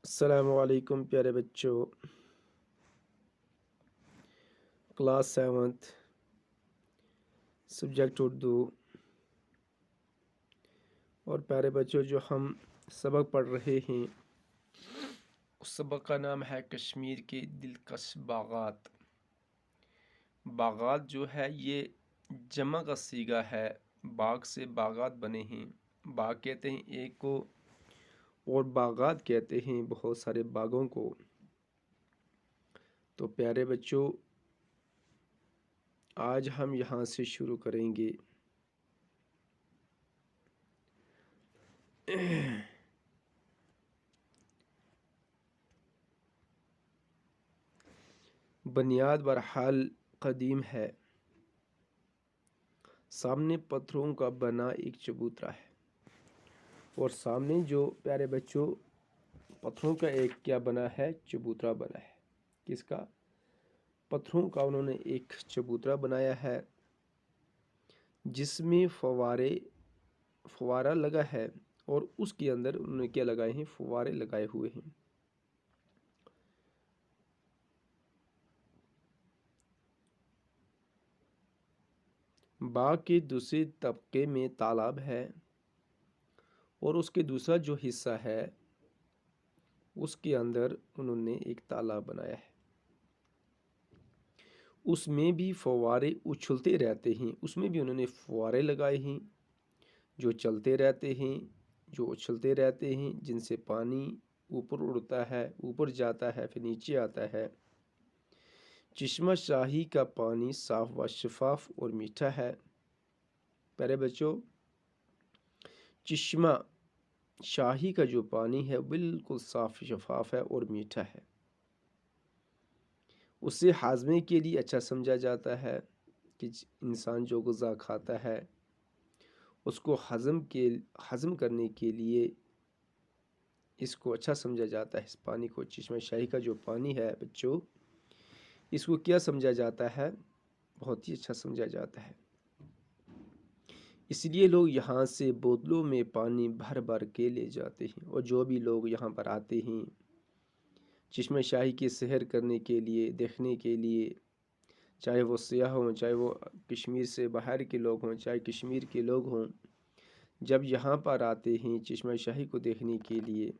السلام علیکم پیارے بچوں، کلاس 7 سبجیکٹ اردو۔ اور پیارے بچوں، جو ہم سبق پڑھ رہے ہیں اس سبق کا نام ہے کشمیر کے دلکش باغات۔ باغات جو ہے یہ جمع کا صیغہ ہے، باغ سے باغات بنے ہیں۔ باغ کہتے ہیں ایک کو اور باغات کہتے ہیں بہت سارے باغوں کو۔ تو پیارے بچوں، آج ہم یہاں سے شروع کریں گے۔ بنیاد برحال قدیم ہے، سامنے پتھروں کا بنا ایک چبوترا ہے۔ اور سامنے جو پیارے بچوں پتھروں کا ایک کیا بنا ہے؟ چبوترا بنا ہے۔ کس کا؟ پتھروں کا انہوں نے ایک چبوترا بنایا ہے جس میں فوارہ لگا ہے، اور اس کے اندر انہوں نے کیا لگائے ہیں؟ فوارے لگائے ہوئے ہیں۔ باغ کے دوسرے طبقے میں تالاب ہے، اور اس کے دوسرا جو حصہ ہے اس کے اندر انہوں نے ایک تالاب بنایا ہے۔ اس میں بھی فوارے اچھلتے رہتے ہیں، اس میں بھی انہوں نے فوارے لگائے ہیں جو چلتے رہتے ہیں، جو اچھلتے رہتے ہیں، جن سے پانی اوپر اڑتا ہے، اوپر جاتا ہے، پھر نیچے آتا ہے۔ چشمہ شاہی کا پانی صاف و شفاف اور میٹھا ہے۔ پیارے بچوں، چشمہ شاہی کا جو پانی ہے بالکل صاف شفاف ہے اور میٹھا ہے۔ اسے ہاضمے کے لیے اچھا سمجھا جاتا ہے کہ انسان جو غذا کھاتا ہے اس کو ہضم کرنے کے لیے اس کو اچھا سمجھا جاتا ہے۔ اس پانی کو، چشمہ شاہی کا جو پانی ہے بچوں، اس کو کیا سمجھا جاتا ہے؟ بہت ہی اچھا سمجھا جاتا ہے۔ اس لیے لوگ یہاں سے بوتلوں میں پانی بھر بھر کے لے جاتے ہیں، اور جو بھی لوگ یہاں پر آتے ہیں چشمہ شاہی کی سیر کرنے کے لیے، دیکھنے کے لیے، چاہے وہ سیاح ہوں، چاہے وہ کشمیر سے باہر کے لوگ ہوں، چاہے کشمیر کے لوگ ہوں، جب یہاں پر آتے ہیں چشمہ شاہی کو دیکھنے کے لیے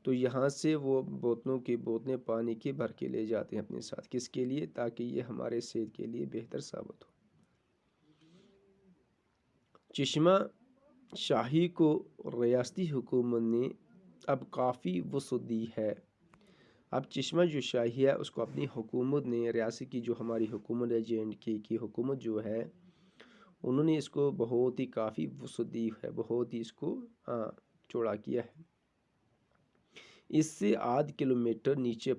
تو یہاں سے وہ بوتلوں کی بوتلیں پانی کی بھر کے لے جاتے ہیں اپنے ساتھ۔ کس کے لیے؟ تاکہ یہ ہمارے صحت کے لیے بہتر ثابت ہو۔ چشمہ شاہی کو ریاستی حکومت نے اب کافی وسعت دی ہے۔ اب چشمہ جو شاہی ہے اس کو اپنی حکومت نے، ریاست کی جو ہماری حکومت ہے JNK کی حکومت جو ہے، انہوں نے اس کو بہت ہی کافی وسعت دی ہے، بہت ہی اس کو چوڑا کیا ہے۔ اس سے آدھ کلومیٹر نیچے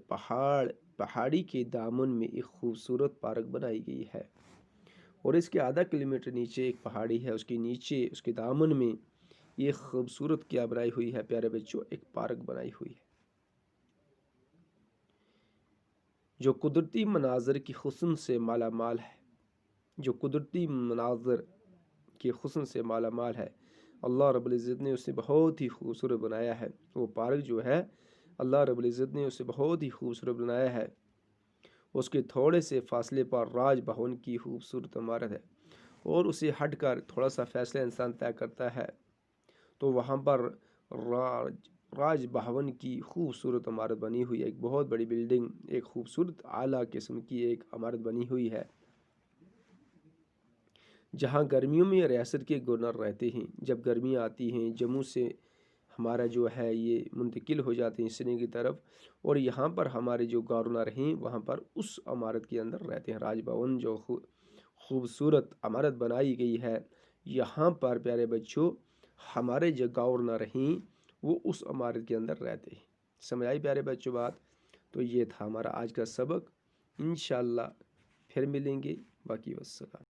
پہاڑی کے دامن میں ایک خوبصورت پارک بنائی گئی ہے، اور اس کے آدھا کلومیٹر نیچے ایک پہاڑی ہے، اس کے نیچے اس کے دامن میں یہ خوبصورت کیا بنائی ہوئی ہے پیارے بچوں؟ ایک پارک بنائی ہوئی ہے جو قدرتی مناظر کی حسن سے مالا مال ہے، جو قدرتی مناظر کے حسن سے مالا مال ہے۔ اللہ رب العزت نے اسے بہت ہی خوبصورت بنایا ہے۔ وہ پارک جو ہے اللہ رب العزت نے اسے بہت ہی خوبصورت بنایا ہے۔ اس کے تھوڑے سے فاصلے پر راج بھون کی خوبصورت عمارت ہے، اور اسے ہٹ کر تھوڑا سا فاصلہ انسان طے کرتا ہے تو وہاں پر راج بھون کی خوبصورت عمارت بنی ہوئی ہے، ایک بہت بڑی بلڈنگ، ایک خوبصورت اعلیٰ قسم کی ایک عمارت بنی ہوئی ہے، جہاں گرمیوں میں ریاست کے گورنر رہتے ہیں۔ جب گرمی آتی ہیں جموں سے ہمارا جو ہے یہ منتقل ہو جاتے ہیں سری کی طرف، اور یہاں پر ہمارے جو گورنر ہیں وہاں پر اس عمارت کے اندر رہتے ہیں۔ راج بھون جو خوبصورت عمارت بنائی گئی ہے، یہاں پر پیارے بچوں ہمارے جو گورنر ہیں وہ اس عمارت کے اندر رہتے ہیں۔ سمجھ آئی پیارے بچوں بات؟ تو یہ تھا ہمارا آج کا سبق، انشاءاللہ پھر ملیں گے، باقی والسلام۔